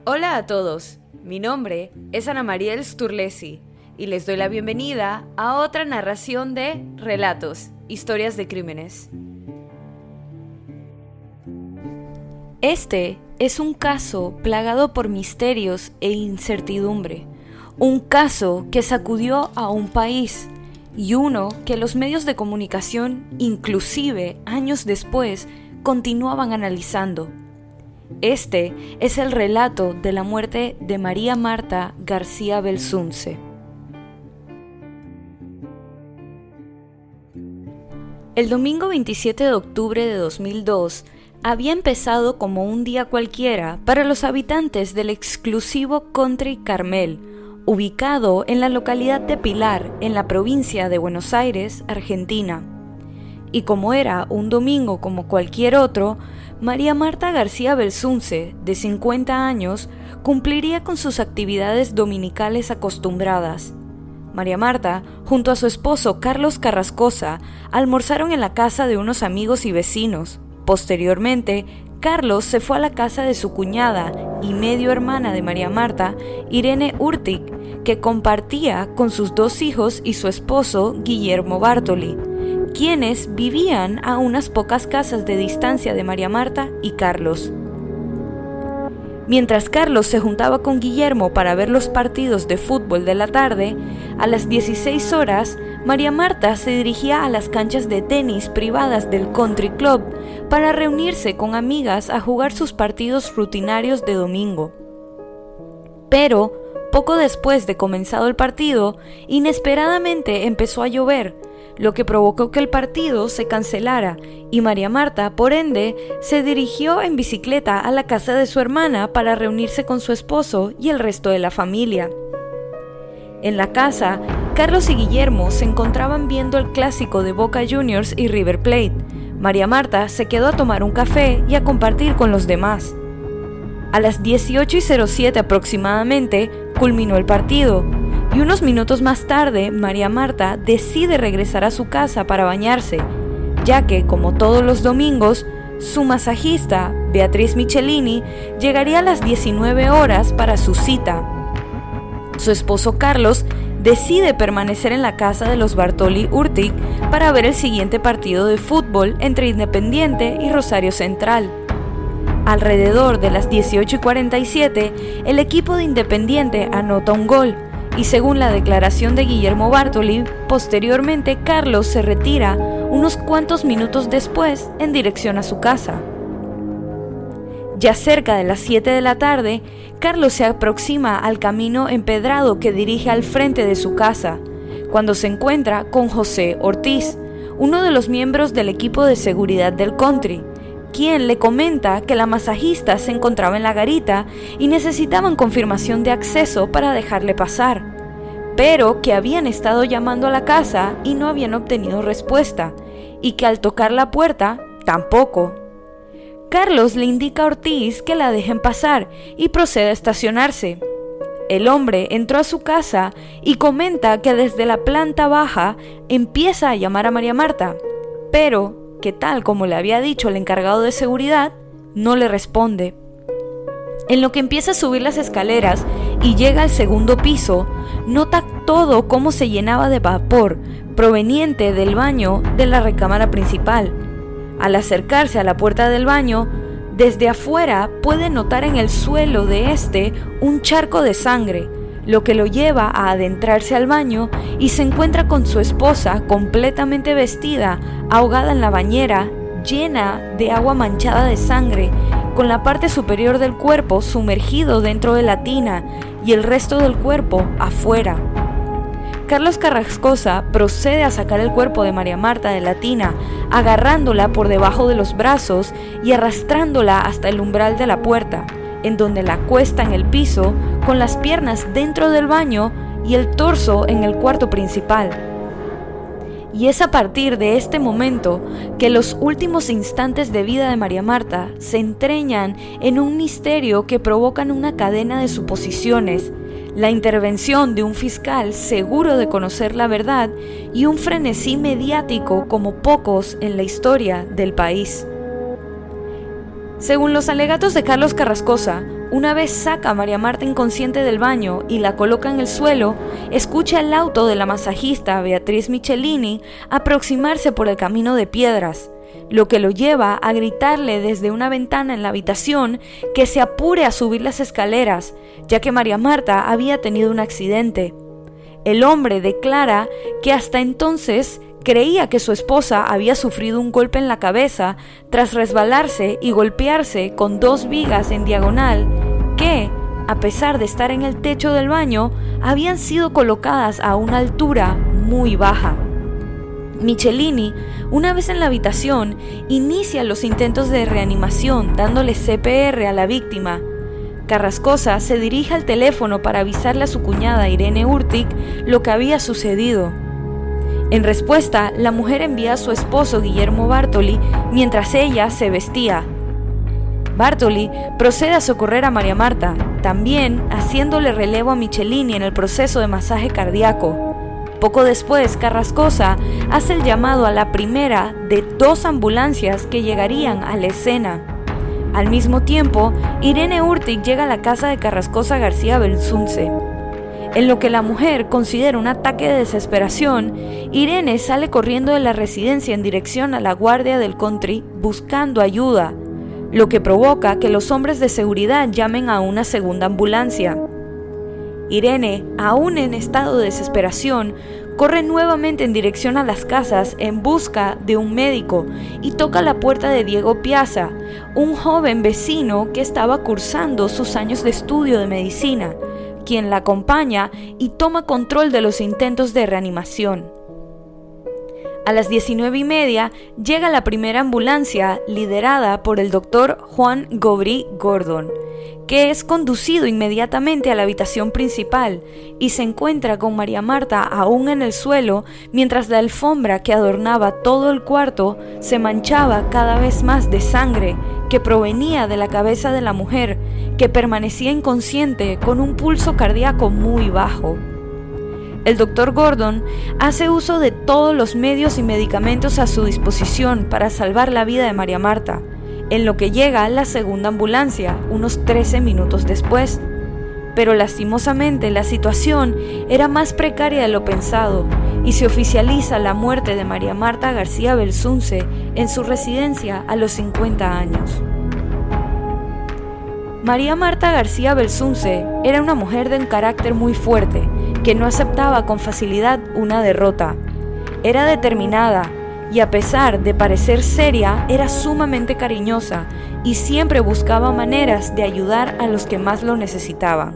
Hola a todos, mi nombre es Ana Mariel Sturlesi y les doy la bienvenida a otra narración de Relatos, Historias de Crímenes. Este es un caso plagado por misterios e incertidumbre, un caso que sacudió a un país y uno que los medios de comunicación, inclusive años después, continuaban analizando. Este es el relato de la muerte de María Marta García Belsunce. El domingo 27 de octubre de 2002 había empezado como un día cualquiera para los habitantes del exclusivo Country Carmel, ubicado en la localidad de Pilar, en la provincia de Buenos Aires, Argentina. Y como era un domingo como cualquier otro, María Marta García Belsunce, de 50 años, cumpliría con sus actividades dominicales acostumbradas. María Marta, junto a su esposo Carlos Carrascosa, almorzaron en la casa de unos amigos y vecinos. Posteriormente, Carlos se fue a la casa de su cuñada y medio hermana de María Marta, Irene Urtic, que compartía con sus dos hijos y su esposo Guillermo Bartoli, quienes vivían a unas pocas casas de distancia de María Marta y Carlos. Mientras Carlos se juntaba con Guillermo para ver los partidos de fútbol de la tarde, a las 16 horas, María Marta se dirigía a las canchas de tenis privadas del Country Club para reunirse con amigas a jugar sus partidos rutinarios de domingo. Pero, poco después de comenzado el partido, inesperadamente empezó a llover, lo que provocó que el partido se cancelara y María Marta, por ende, se dirigió en bicicleta a la casa de su hermana para reunirse con su esposo y el resto de la familia. En la casa, Carlos y Guillermo se encontraban viendo el clásico de Boca Juniors y River Plate. María Marta se quedó a tomar un café y a compartir con los demás. A las 18:07 aproximadamente, culminó el partido. Y unos minutos más tarde, María Marta decide regresar a su casa para bañarse, ya que, como todos los domingos, su masajista, Beatriz Michelini, llegaría a las 19 horas para su cita. Su esposo Carlos decide permanecer en la casa de los Bartoli Urtic para ver el siguiente partido de fútbol entre Independiente y Rosario Central. Alrededor de las 18:47, el equipo de Independiente anota un gol, y según la declaración de Guillermo Bartoli, posteriormente Carlos se retira unos cuantos minutos después en dirección a su casa. Ya cerca de las 7 de la tarde, Carlos se aproxima al camino empedrado que dirige al frente de su casa, cuando se encuentra con José Ortiz, uno de los miembros del equipo de seguridad del Country, quien le comenta que la masajista se encontraba en la garita y necesitaban confirmación de acceso para dejarle pasar, pero que habían estado llamando a la casa y no habían obtenido respuesta, y que al tocar la puerta, tampoco. Carlos le indica a Ortiz que la dejen pasar y procede a estacionarse. El hombre entró a su casa y comenta que desde la planta baja empieza a llamar a María Marta, pero que tal como le había dicho el encargado de seguridad, no le responde. En lo que empieza a subir las escaleras y llega al segundo piso, nota todo cómo se llenaba de vapor proveniente del baño de la recámara principal. Al acercarse a la puerta del baño, desde afuera puede notar en el suelo de este un charco de sangre, lo que lo lleva a adentrarse al baño y se encuentra con su esposa completamente vestida, ahogada en la bañera, llena de agua manchada de sangre, con la parte superior del cuerpo sumergido dentro de la tina y el resto del cuerpo afuera. Carlos Carrascosa procede a sacar el cuerpo de María Marta de la tina, agarrándola por debajo de los brazos y arrastrándola hasta el umbral de la puerta, en donde la acuesta en el piso con las piernas dentro del baño y el torso en el cuarto principal. Y es a partir de este momento que los últimos instantes de vida de María Marta se entreñan en un misterio que provocan una cadena de suposiciones, la intervención de un fiscal seguro de conocer la verdad y un frenesí mediático como pocos en la historia del país. Según los alegatos de Carlos Carrascosa, Una vez saca a María Marta inconsciente del baño y la coloca en el suelo, escucha el auto de la masajista Beatriz Michelini aproximarse por el camino de piedras, lo que lo lleva a gritarle desde una ventana en la habitación que se apure a subir las escaleras, ya que María Marta había tenido un accidente. El hombre declara que hasta entonces creía que su esposa había sufrido un golpe en la cabeza tras resbalarse y golpearse con 2 vigas en diagonal que, a pesar de estar en el techo del baño, habían sido colocadas a una altura muy baja. Michelini, una vez en la habitación, inicia los intentos de reanimación dándole CPR a la víctima. Carrascosa se dirige al teléfono para avisarle a su cuñada Irene Urtic lo que había sucedido. En respuesta, la mujer envía a su esposo Guillermo Bartoli mientras ella se vestía. Bartoli procede a socorrer a María Marta, también haciéndole relevo a Michelini en el proceso de masaje cardíaco. Poco después, Carrascosa hace el llamado a la primera de 2 ambulancias que llegarían a la escena. Al mismo tiempo, Irene Urtic llega a la casa de Carrascosa García Belsunce. En lo que la mujer considera un ataque de desesperación, Irene sale corriendo de la residencia en dirección a la guardia del country buscando ayuda, lo que provoca que los hombres de seguridad llamen a una segunda ambulancia. Irene, aún en estado de desesperación, corre nuevamente en dirección a las casas en busca de un médico y toca la puerta de Diego Piazza, un joven vecino que estaba cursando sus años de estudio de medicina, quien la acompaña y toma control de los intentos de reanimación. A las 19:30 llega la primera ambulancia liderada por el doctor Juan Gobri Gordon, que es conducido inmediatamente a la habitación principal y se encuentra con María Marta aún en el suelo mientras la alfombra que adornaba todo el cuarto se manchaba cada vez más de sangre que provenía de la cabeza de la mujer, que permanecía inconsciente con un pulso cardíaco muy bajo. El doctor Gordon hace uso de todos los medios y medicamentos a su disposición para salvar la vida de María Marta, en lo que llega la segunda ambulancia, unos 13 minutos después. Pero lastimosamente la situación era más precaria de lo pensado y se oficializa la muerte de María Marta García Belsunce en su residencia a los 50 años. María Marta García Belsunce era una mujer de un carácter muy fuerte, que no aceptaba con facilidad una derrota. Era determinada y, a pesar de parecer seria, era sumamente cariñosa y siempre buscaba maneras de ayudar a los que más lo necesitaban.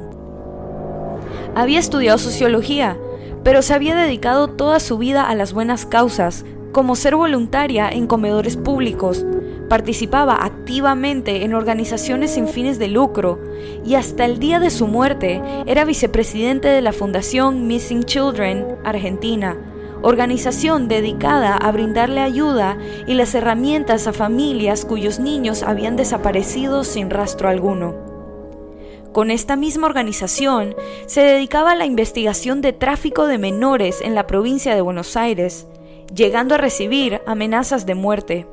Había estudiado sociología, pero se había dedicado toda su vida a las buenas causas, como ser voluntaria en comedores públicos. Participaba activamente en organizaciones sin fines de lucro y hasta el día de su muerte era vicepresidente de la Fundación Missing Children Argentina, organización dedicada a brindarle ayuda y las herramientas a familias cuyos niños habían desaparecido sin rastro alguno. Con esta misma organización se dedicaba a la investigación de tráfico de menores en la provincia de Buenos Aires, llegando a recibir amenazas de muerte.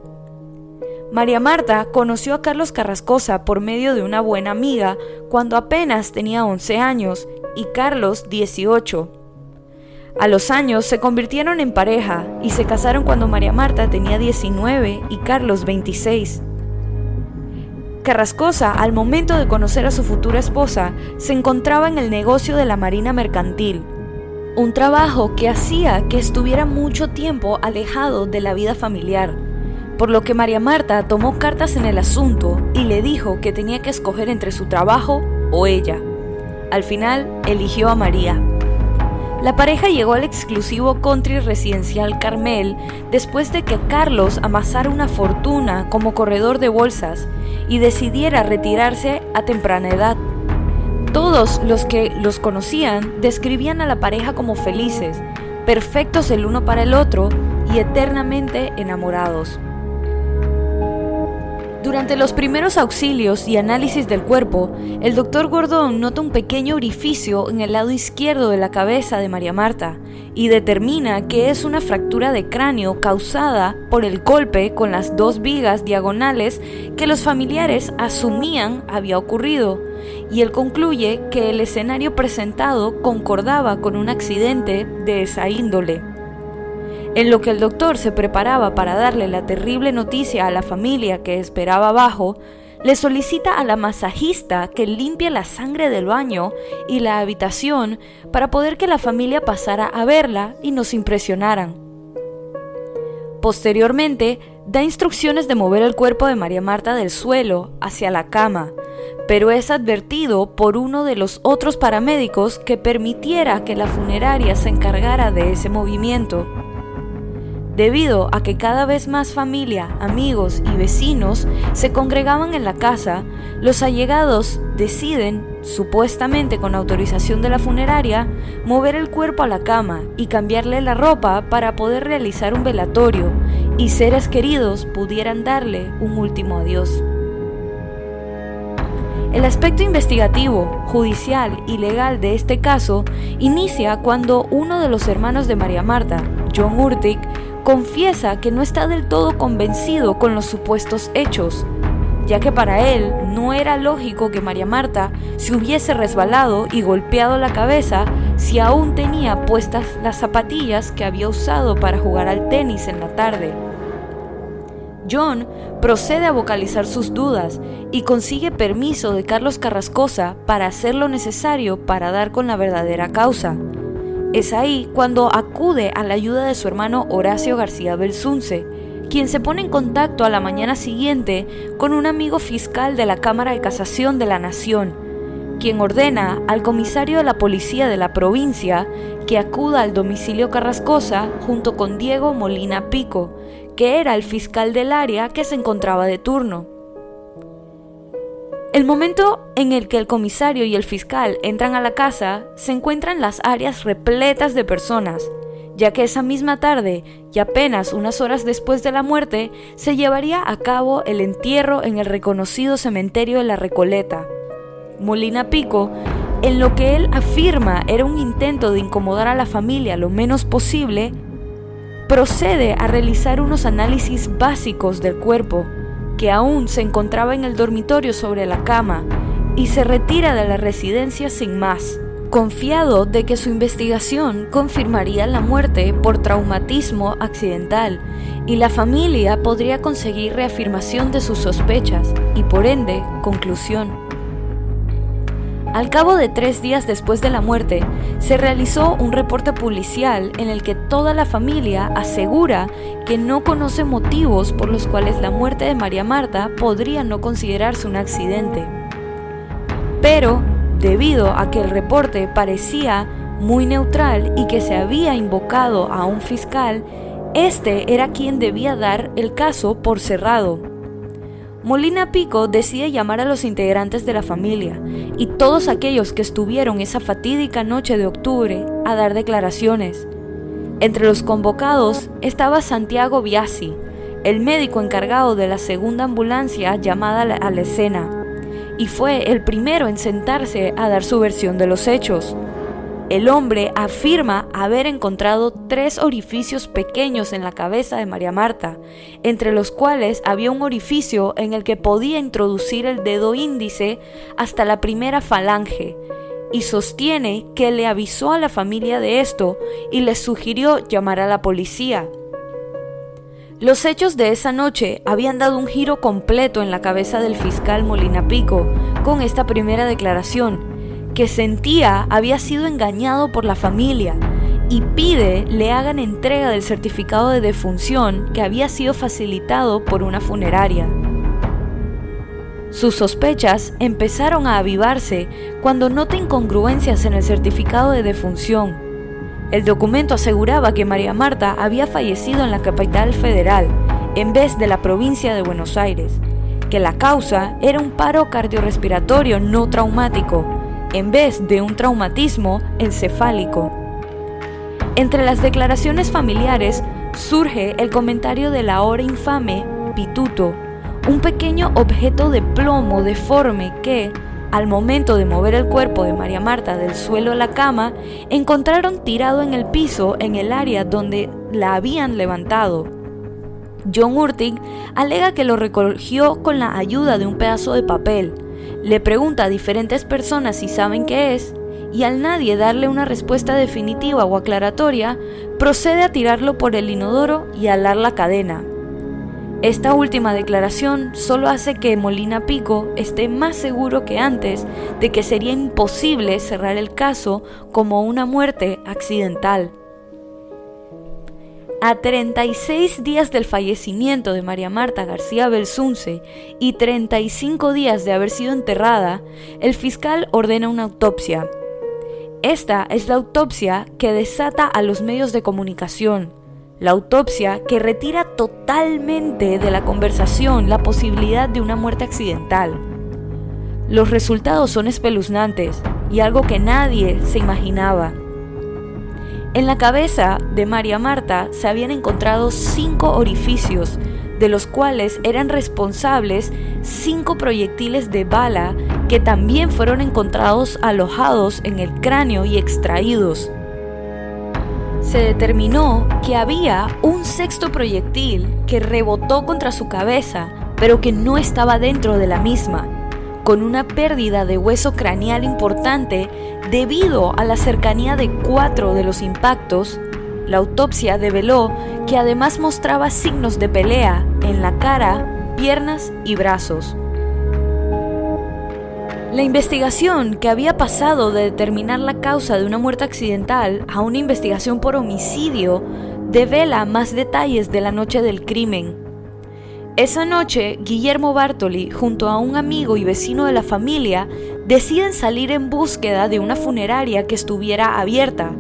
María Marta conoció a Carlos Carrascosa por medio de una buena amiga cuando apenas tenía 11 años y Carlos 18. A los años se convirtieron en pareja y se casaron cuando María Marta tenía 19 y Carlos 26. Carrascosa, al momento de conocer a su futura esposa, se encontraba en el negocio de la marina mercantil, un trabajo que hacía que estuviera mucho tiempo alejado de la vida familiar, por lo que María Marta tomó cartas en el asunto y le dijo que tenía que escoger entre su trabajo o ella. Al final, eligió a María. La pareja llegó al exclusivo country residencial Carmel después de que Carlos amasara una fortuna como corredor de bolsas y decidiera retirarse a temprana edad. Todos los que los conocían describían a la pareja como felices, perfectos el uno para el otro y eternamente enamorados. Durante los primeros auxilios y análisis del cuerpo, el doctor Gordon nota un pequeño orificio en el lado izquierdo de la cabeza de María Marta y determina que es una fractura de cráneo causada por el golpe con las 2 vigas diagonales que los familiares asumían había ocurrido, y él concluye que el escenario presentado concordaba con un accidente de esa índole. En lo que el doctor se preparaba para darle la terrible noticia a la familia que esperaba abajo, le solicita a la masajista que limpie la sangre del baño y la habitación para poder que la familia pasara a verla y nos impresionaran. Posteriormente, da instrucciones de mover el cuerpo de María Marta del suelo hacia la cama, pero es advertido por uno de los otros paramédicos que permitiera que la funeraria se encargara de ese movimiento. Debido a que cada vez más familia, amigos y vecinos se congregaban en la casa, los allegados deciden, supuestamente con autorización de la funeraria, mover el cuerpo a la cama y cambiarle la ropa para poder realizar un velatorio y seres queridos pudieran darle un último adiós. El aspecto investigativo, judicial y legal de este caso inicia cuando uno de los hermanos de María Marta, John Urtic, confiesa que no está del todo convencido con los supuestos hechos, ya que para él no era lógico que María Marta se hubiese resbalado y golpeado la cabeza si aún tenía puestas las zapatillas que había usado para jugar al tenis en la tarde. John procede a vocalizar sus dudas y consigue permiso de Carlos Carrascosa para hacer lo necesario para dar con la verdadera causa. Es ahí cuando acude a la ayuda de su hermano Horacio García Belsunce, quien se pone en contacto a la mañana siguiente con un amigo fiscal de la Cámara de Casación de la Nación, quien ordena al comisario de la policía de la provincia que acuda al domicilio Carrascosa junto con Diego Molina Pico, que era el fiscal del área que se encontraba de turno. El momento en el que el comisario y el fiscal entran a la casa, se encuentran las áreas repletas de personas, ya que esa misma tarde, y apenas unas horas después de la muerte, se llevaría a cabo el entierro en el reconocido cementerio de La Recoleta. Molina Pico, en lo que él afirma era un intento de incomodar a la familia lo menos posible, procede a realizar unos análisis básicos del cuerpo, que aún se encontraba en el dormitorio sobre la cama, y se retira de la residencia sin más, confiado de que su investigación confirmaría la muerte por traumatismo accidental y la familia podría conseguir reafirmación de sus sospechas y por ende conclusión. Al cabo de 3 días después de la muerte, se realizó un reporte policial en el que toda la familia asegura que no conoce motivos por los cuales la muerte de María Marta podría no considerarse un accidente. Pero, debido a que el reporte parecía muy neutral y que se había invocado a un fiscal, este era quien debía dar el caso por cerrado. Molina Pico decide llamar a los integrantes de la familia y todos aquellos que estuvieron esa fatídica noche de octubre a dar declaraciones. Entre los convocados estaba Santiago Biasi, el médico encargado de la segunda ambulancia llamada a la escena, y fue el primero en sentarse a dar su versión de los hechos. El hombre afirma haber encontrado 3 orificios pequeños en la cabeza de María Marta, entre los cuales había un orificio en el que podía introducir el dedo índice hasta la primera falange, y sostiene que le avisó a la familia de esto y les sugirió llamar a la policía. Los hechos de esa noche habían dado un giro completo en la cabeza del fiscal Molina Pico con esta primera declaración, que sentía había sido engañado por la familia y pide le hagan entrega del certificado de defunción que había sido facilitado por una funeraria. Sus sospechas empezaron a avivarse cuando nota incongruencias en el certificado de defunción. El documento aseguraba que María Marta había fallecido en la capital federal en vez de la provincia de Buenos Aires, que la causa era un paro cardiorrespiratorio no traumático, en vez de un traumatismo encefálico. Entre las declaraciones familiares surge el comentario del ahora infame Pituto, un pequeño objeto de plomo deforme que, al momento de mover el cuerpo de María Marta del suelo a la cama, encontraron tirado en el piso en el área donde la habían levantado. John Hurtig alega que lo recogió con la ayuda de un pedazo de papel. Le pregunta a diferentes personas si saben qué es, y al nadie darle una respuesta definitiva o aclaratoria, procede a tirarlo por el inodoro y alar la cadena. Esta última declaración solo hace que Molina Pico esté más seguro que antes de que sería imposible cerrar el caso como una muerte accidental. A 36 días del fallecimiento de María Marta García Belsunce y 35 días de haber sido enterrada, el fiscal ordena una autopsia. Esta es la autopsia que desata a los medios de comunicación, la autopsia que retira totalmente de la conversación la posibilidad de una muerte accidental. Los resultados son espeluznantes y algo que nadie se imaginaba. En la cabeza de María Marta se habían encontrado 5 orificios, de los cuales eran responsables 5 proyectiles de bala que también fueron encontrados alojados en el cráneo y extraídos. Se determinó que había un 6º proyectil que rebotó contra su cabeza, pero que no estaba dentro de la misma, con una pérdida de hueso craneal importante debido a la cercanía de 4 de los impactos. La autopsia develó que además mostraba signos de pelea en la cara, piernas y brazos. La investigación, que había pasado de determinar la causa de una muerte accidental a una investigación por homicidio, devela más detalles de la noche del crimen. Esa noche, Guillermo Bartoli, junto a un amigo y vecino de la familia, deciden salir en búsqueda de una funeraria que estuviera abierta,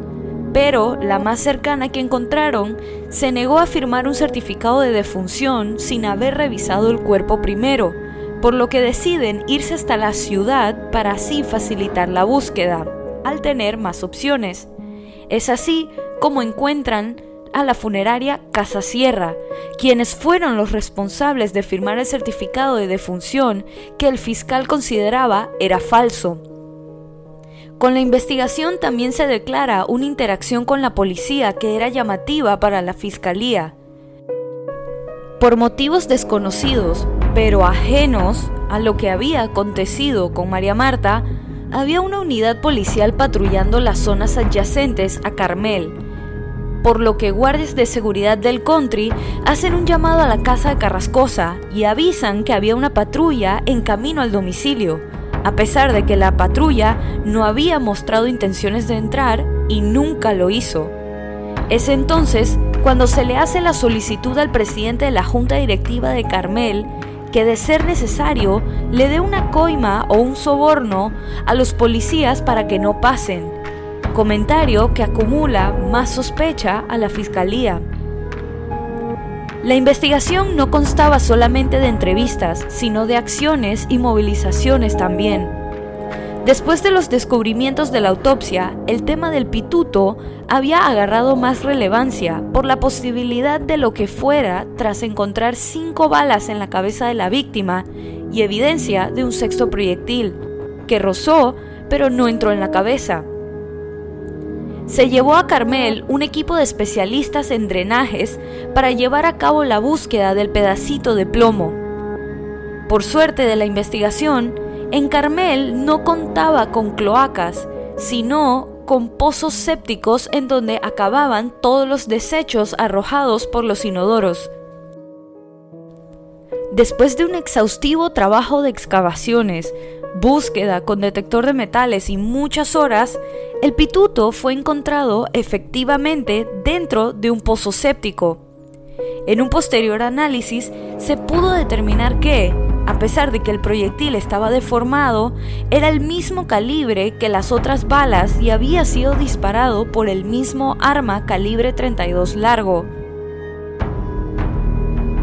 pero la más cercana que encontraron se negó a firmar un certificado de defunción sin haber revisado el cuerpo primero, por lo que deciden irse hasta la ciudad para así facilitar la búsqueda, al tener más opciones. Es así como encuentran a la funeraria Casa Sierra, quienes fueron los responsables de firmar el certificado de defunción que el fiscal consideraba era falso. Con la investigación también se declara una interacción con la policía que era llamativa para la fiscalía. Por motivos desconocidos, pero ajenos a lo que había acontecido con María Marta, había una unidad policial patrullando las zonas adyacentes a Carmel, por lo que guardias de seguridad del country hacen un llamado a la casa de Carrascosa y avisan que había una patrulla en camino al domicilio, a pesar de que la patrulla no había mostrado intenciones de entrar y nunca lo hizo. Es entonces cuando se le hace la solicitud al presidente de la Junta Directiva de Carmel que, de ser necesario, le dé una coima o un soborno a los policías para que no pasen, comentario que acumula más sospecha a la fiscalía. La investigación no constaba solamente de entrevistas, sino de acciones y movilizaciones también. Después de los descubrimientos de la autopsia, el tema del pituto había agarrado más relevancia por la posibilidad de lo que fuera tras encontrar 5 balas en la cabeza de la víctima y evidencia de un 6º proyectil, que rozó pero no entró en la cabeza. Se llevó a Carmel un equipo de especialistas en drenajes para llevar a cabo la búsqueda del pedacito de plomo. Por suerte de la investigación, en Carmel no contaba con cloacas, sino con pozos sépticos en donde acababan todos los desechos arrojados por los inodoros. Después de un exhaustivo trabajo de excavaciones, búsqueda con detector de metales y muchas horas, el pituto fue encontrado efectivamente dentro de un pozo séptico. En un posterior análisis se pudo determinar que, a pesar de que el proyectil estaba deformado, era el mismo calibre que las otras balas y había sido disparado por el mismo arma calibre 32 largo.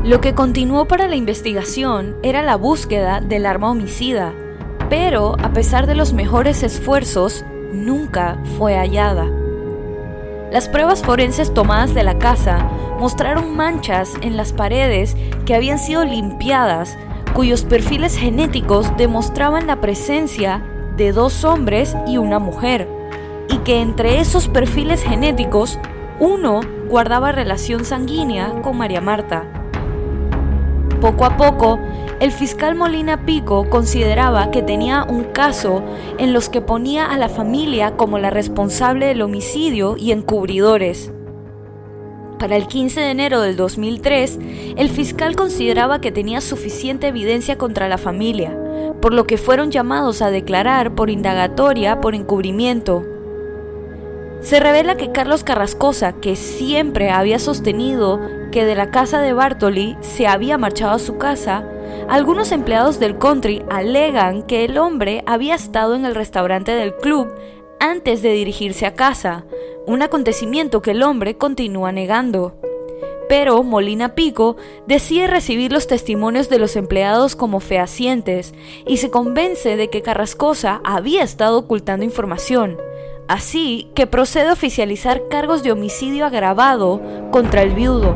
Lo que continuó para la investigación era la búsqueda del arma homicida, pero a pesar de los mejores esfuerzos, nunca fue hallada. Las pruebas forenses tomadas de la casa mostraron manchas en las paredes que habían sido limpiadas, cuyos perfiles genéticos demostraban la presencia de 2 hombres y una mujer, y que entre esos perfiles genéticos, uno guardaba relación sanguínea con María Marta. Poco a poco, el fiscal Molina Pico consideraba que tenía un caso en los que ponía a la familia como la responsable del homicidio y encubridores. Para el 15 de enero del 2003, el fiscal consideraba que tenía suficiente evidencia contra la familia, por lo que fueron llamados a declarar por indagatoria por encubrimiento. Se revela que Carlos Carrascosa, que siempre había sostenido que de la casa de Bartoli se había marchado a su casa, algunos empleados del country alegan que el hombre había estado en el restaurante del club antes de dirigirse a casa, un acontecimiento que el hombre continúa negando. Pero Molina Pico decide recibir los testimonios de los empleados como fehacientes y se convence de que Carrascosa había estado ocultando información. Así que procede a oficializar cargos de homicidio agravado contra el viudo,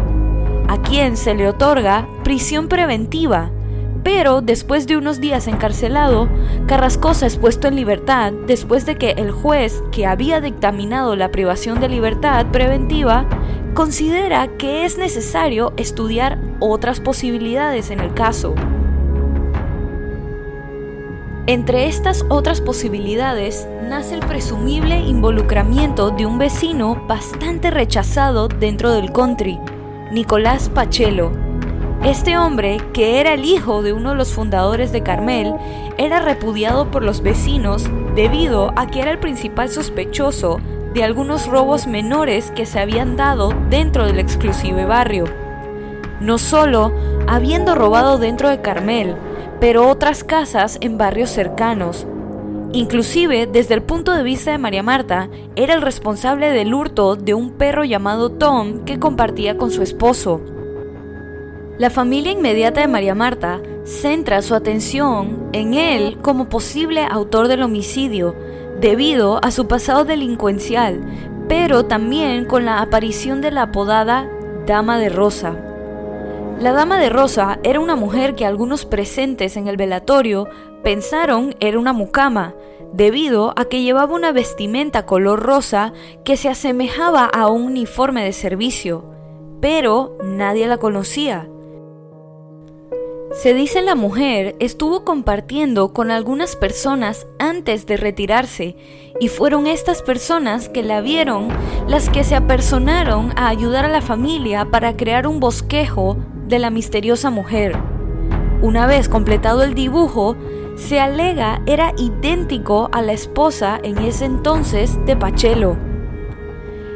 a quien se le otorga prisión preventiva, pero después de unos días encarcelado, Carrascosa es puesto en libertad después de que el juez que había dictaminado la privación de libertad preventiva considera que es necesario estudiar otras posibilidades en el caso. Entre estas otras posibilidades nace el presumible involucramiento de un vecino bastante rechazado dentro del country, Nicolás Pachelo. Este hombre, que era el hijo de uno de los fundadores de Carmel, era repudiado por los vecinos debido a que era el principal sospechoso de algunos robos menores que se habían dado dentro del exclusive barrio. No solo habiendo robado dentro de Carmel, pero otras casas en barrios cercanos. Inclusive, desde el punto de vista de María Marta, era el responsable del hurto de un perro llamado Tom que compartía con su esposo. La familia inmediata de María Marta centra su atención en él como posible autor del homicidio, debido a su pasado delincuencial, pero también con la aparición de la apodada Dama de Rosa. La Dama de Rosa era una mujer que algunos presentes en el velatorio pensaron era una mucama, debido a que llevaba una vestimenta color rosa que se asemejaba a un uniforme de servicio, pero nadie la conocía. Se dice la mujer estuvo compartiendo con algunas personas antes de retirarse y fueron estas personas que la vieron las que se apersonaron a ayudar a la familia para crear un bosquejo de la misteriosa mujer. Una vez completado el dibujo, se alega era idéntico a la esposa en ese entonces de Pachelo.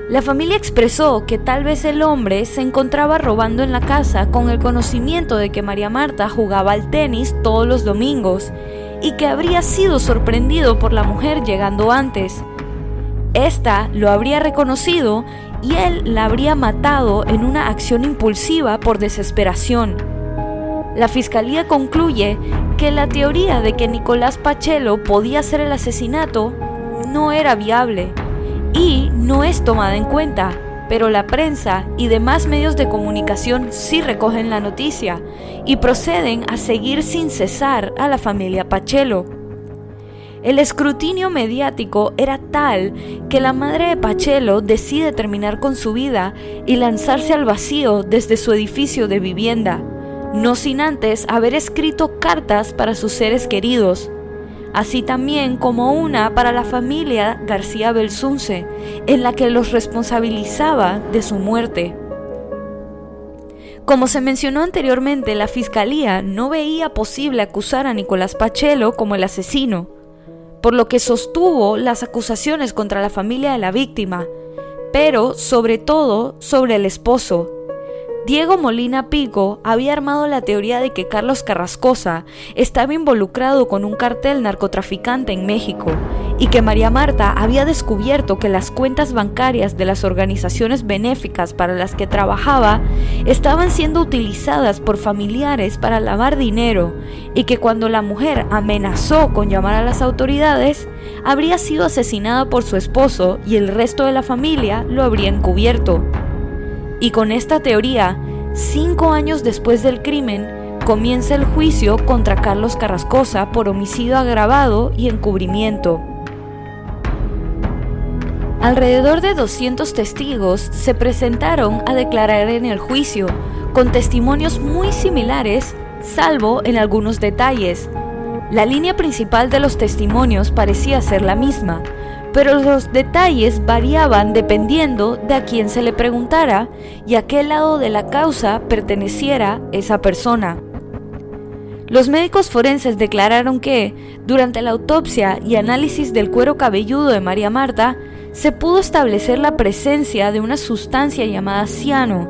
La familia expresó que tal vez el hombre se encontraba robando en la casa con el conocimiento de que María Marta jugaba al tenis todos los domingos y que habría sido sorprendido por la mujer llegando antes. Esta lo habría reconocido y él la habría matado en una acción impulsiva por desesperación. La fiscalía concluye que la teoría de que Nicolás Pachelo podía hacer el asesinato no era viable y no es tomada en cuenta, pero la prensa y demás medios de comunicación sí recogen la noticia y proceden a seguir sin cesar a la familia Pachelo. El escrutinio mediático era tal que la madre de Pachelo decide terminar con su vida y lanzarse al vacío desde su edificio de vivienda, no sin antes haber escrito cartas para sus seres queridos, así también como una para la familia García Belsunce, en la que los responsabilizaba de su muerte. Como se mencionó anteriormente, la fiscalía no veía posible acusar a Nicolás Pachelo como el asesino, por lo que sostuvo las acusaciones contra la familia de la víctima, pero sobre todo sobre el esposo. Diego Molina Pico había armado la teoría de que Carlos Carrascosa estaba involucrado con un cartel narcotraficante en México y que María Marta había descubierto que las cuentas bancarias de las organizaciones benéficas para las que trabajaba estaban siendo utilizadas por familiares para lavar dinero y que cuando la mujer amenazó con llamar a las autoridades, habría sido asesinada por su esposo y el resto de la familia lo habría encubierto. Y con esta teoría, 5 años después del crimen, comienza el juicio contra Carlos Carrascosa por homicidio agravado y encubrimiento. Alrededor de 200 testigos se presentaron a declarar en el juicio, con testimonios muy similares, salvo en algunos detalles. La línea principal de los testimonios parecía ser la misma, pero los detalles variaban dependiendo de a quién se le preguntara y a qué lado de la causa perteneciera esa persona. Los médicos forenses declararon que, durante la autopsia y análisis del cuero cabelludo de María Marta, se pudo establecer la presencia de una sustancia llamada ciano,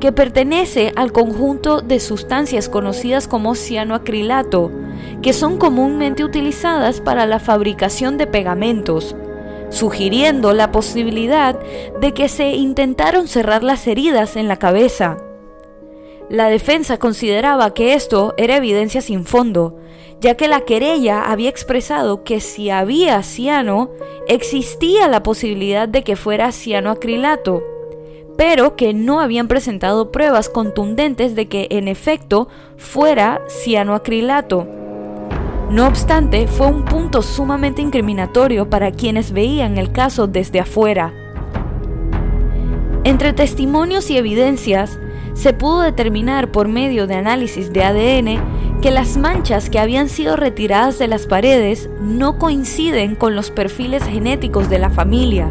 que pertenece al conjunto de sustancias conocidas como cianoacrilato, que son comúnmente utilizadas para la fabricación de pegamentos, sugiriendo la posibilidad de que se intentaron cerrar las heridas en la cabeza. La defensa consideraba que esto era evidencia sin fondo, ya que la querella había expresado que si había ciano, existía la posibilidad de que fuera cianoacrilato, pero que no habían presentado pruebas contundentes de que en efecto fuera cianoacrilato. No obstante, fue un punto sumamente incriminatorio para quienes veían el caso desde afuera. Entre testimonios y evidencias, se pudo determinar por medio de análisis de ADN que las manchas que habían sido retiradas de las paredes no coinciden con los perfiles genéticos de la familia.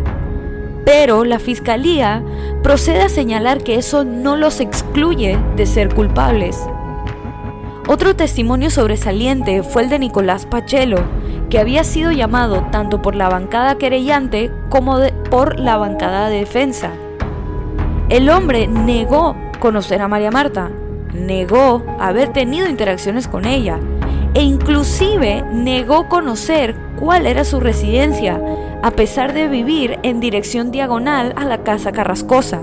Pero la Fiscalía procede a señalar que eso no los excluye de ser culpables. Otro testimonio sobresaliente fue el de Nicolás Pachelo, que había sido llamado tanto por la bancada querellante como por la bancada de defensa. El hombre negó conocer a María Marta, negó haber tenido interacciones con ella e inclusive negó conocer cuál era su residencia, a pesar de vivir en dirección diagonal a la casa Carrascosa.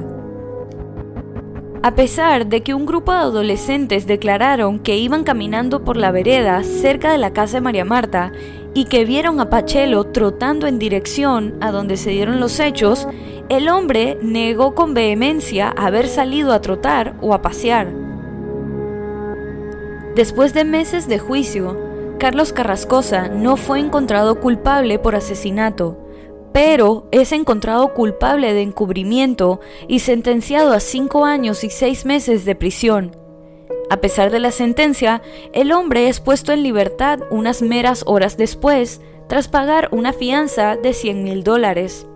A pesar de que un grupo de adolescentes declararon que iban caminando por la vereda cerca de la casa de María Marta y que vieron a Pachelo trotando en dirección a donde se dieron los hechos, el hombre negó con vehemencia haber salido a trotar o a pasear. Después de meses de juicio, Carlos Carrascosa no fue encontrado culpable por asesinato, pero es encontrado culpable de encubrimiento y sentenciado a 5 años y 6 meses de prisión. A pesar de la sentencia, el hombre es puesto en libertad unas meras horas después, tras pagar una fianza de $100,000.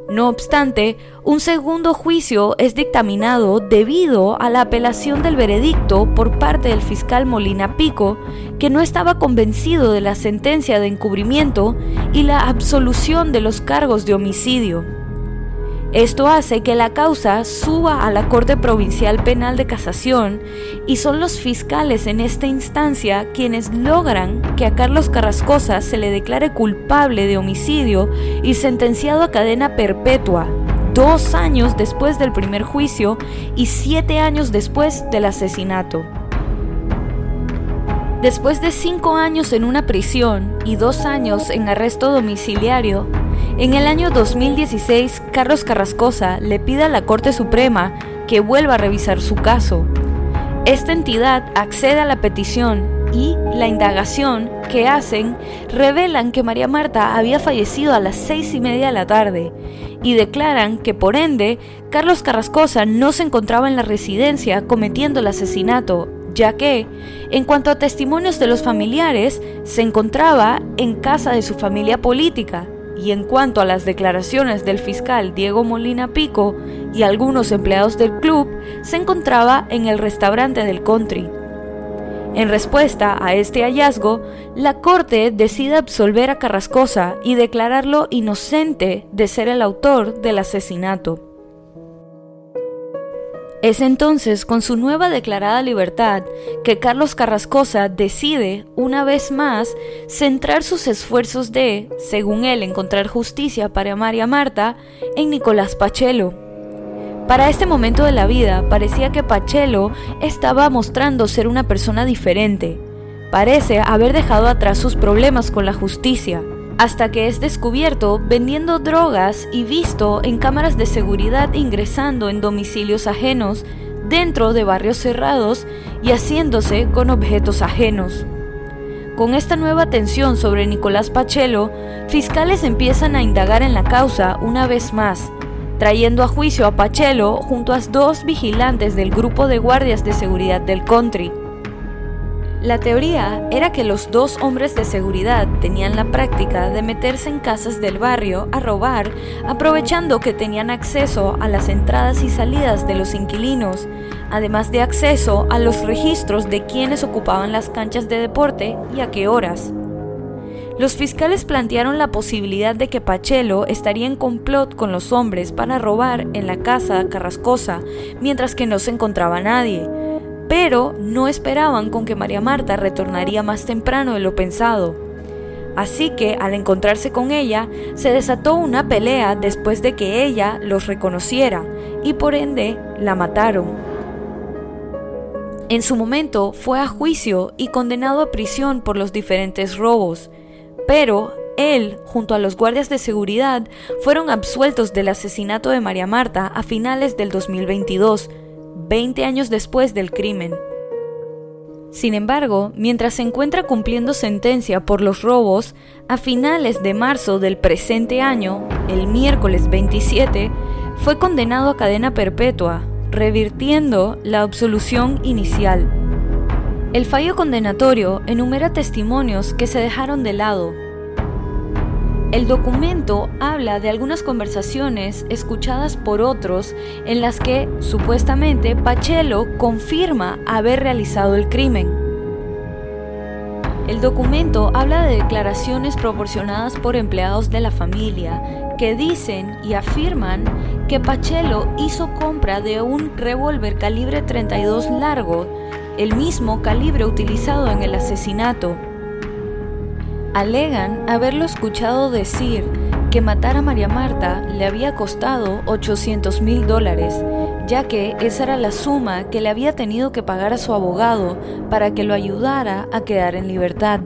No obstante, un segundo juicio es dictaminado debido a la apelación del veredicto por parte del fiscal Molina Pico, que no estaba convencido de la sentencia de encubrimiento y la absolución de los cargos de homicidio. Esto hace que la causa suba a la Corte Provincial Penal de Casación y son los fiscales en esta instancia quienes logran que a Carlos Carrascosa se le declare culpable de homicidio y sentenciado a cadena perpetua, 2 años después del primer juicio y 7 años después del asesinato. Después de 5 años en una prisión y 2 años en arresto domiciliario, en el año 2016, Carlos Carrascosa le pide a la Corte Suprema que vuelva a revisar su caso. Esta entidad accede a la petición y la indagación que hacen revelan que María Marta había fallecido a las 6:30 de la tarde y declaran que por ende Carlos Carrascosa no se encontraba en la residencia cometiendo el asesinato, ya que, en cuanto a testimonios de los familiares, se encontraba en casa de su familia política. Y en cuanto a las declaraciones del fiscal Diego Molina Pico y algunos empleados del club, se encontraba en el restaurante del Country. En respuesta a este hallazgo, la Corte decide absolver a Carrascosa y declararlo inocente de ser el autor del asesinato. Es entonces con su nueva declarada libertad que Carlos Carrascosa decide, una vez más, centrar sus esfuerzos de, según él, encontrar justicia para María Marta en Nicolás Pachelo. Para este momento de la vida parecía que Pachelo estaba mostrando ser una persona diferente. Parece haber dejado atrás sus problemas con la justicia, hasta que es descubierto vendiendo drogas y visto en cámaras de seguridad ingresando en domicilios ajenos dentro de barrios cerrados y haciéndose con objetos ajenos. Con esta nueva atención sobre Nicolás Pachelo, fiscales empiezan a indagar en la causa una vez más, trayendo a juicio a Pachelo junto a 2 vigilantes del grupo de guardias de seguridad del country. La teoría era que los 2 hombres de seguridad tenían la práctica de meterse en casas del barrio a robar, aprovechando que tenían acceso a las entradas y salidas de los inquilinos, además de acceso a los registros de quienes ocupaban las canchas de deporte y a qué horas. Los fiscales plantearon la posibilidad de que Pachelo estaría en complot con los hombres para robar en la casa Carrascosa, mientras que no se encontraba nadie, pero no esperaban con que María Marta retornaría más temprano de lo pensado. Así que, al encontrarse con ella, se desató una pelea después de que ella los reconociera, y por ende, la mataron. En su momento, fue a juicio y condenado a prisión por los diferentes robos, pero él, junto a los guardias de seguridad, fueron absueltos del asesinato de María Marta a finales del 2022, 20 años después del crimen. Sin embargo, mientras se encuentra cumpliendo sentencia por los robos, a finales de marzo del presente año, el miércoles 27, fue condenado a cadena perpetua, revirtiendo la absolución inicial. El fallo condenatorio enumera testimonios que se dejaron de lado. El documento habla de algunas conversaciones escuchadas por otros en las que, supuestamente, Pachelo confirma haber realizado el crimen. El documento habla de declaraciones proporcionadas por empleados de la familia que dicen y afirman que Pachelo hizo compra de un revólver calibre 32 largo, el mismo calibre utilizado en el asesinato. Alegan haberlo escuchado decir que matar a María Marta le había costado $800,000, ya que esa era la suma que le había tenido que pagar a su abogado para que lo ayudara a quedar en libertad.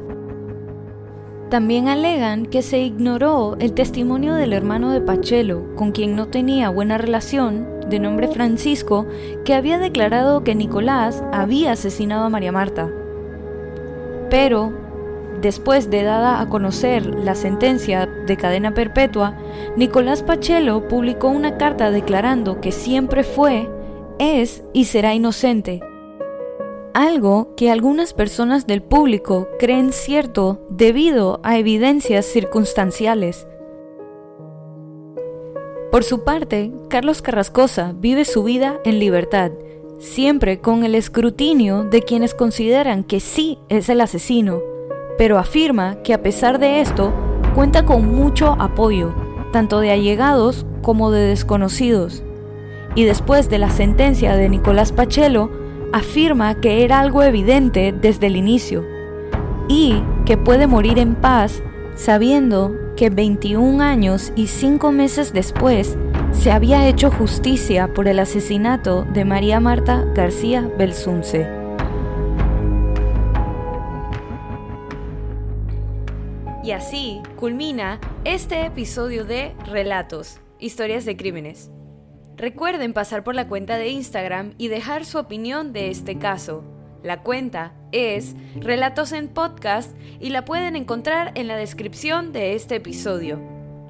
También alegan que se ignoró el testimonio del hermano de Pachelo, con quien no tenía buena relación, de nombre Francisco, que había declarado que Nicolás había asesinado a María Marta. Pero, después de dada a conocer la sentencia de cadena perpetua, Nicolás Pachelo publicó una carta declarando que siempre fue, es y será inocente. Algo que algunas personas del público creen cierto debido a evidencias circunstanciales. Por su parte, Carlos Carrascosa vive su vida en libertad, siempre con el escrutinio de quienes consideran que sí es el asesino, pero afirma que a pesar de esto, cuenta con mucho apoyo, tanto de allegados como de desconocidos. Y después de la sentencia de Nicolás Pachelo, afirma que era algo evidente desde el inicio, y que puede morir en paz sabiendo que 21 años y 5 meses después se había hecho justicia por el asesinato de María Marta García Belsunce. Y así culmina este episodio de Relatos, Historias de Crímenes. Recuerden pasar por la cuenta de Instagram y dejar su opinión de este caso. La cuenta es Relatos en Podcast y la pueden encontrar en la descripción de este episodio.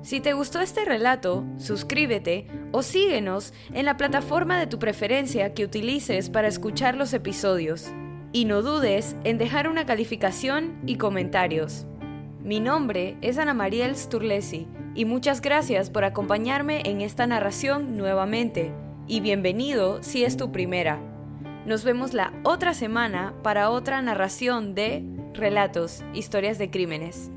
Si te gustó este relato, suscríbete o síguenos en la plataforma de tu preferencia que utilices para escuchar los episodios. Y no dudes en dejar una calificación y comentarios. Mi nombre es Ana Mariel Sturlesi y muchas gracias por acompañarme en esta narración nuevamente, y bienvenido si es tu primera. Nos vemos la otra semana para otra narración de Relatos, Historias de Crímenes.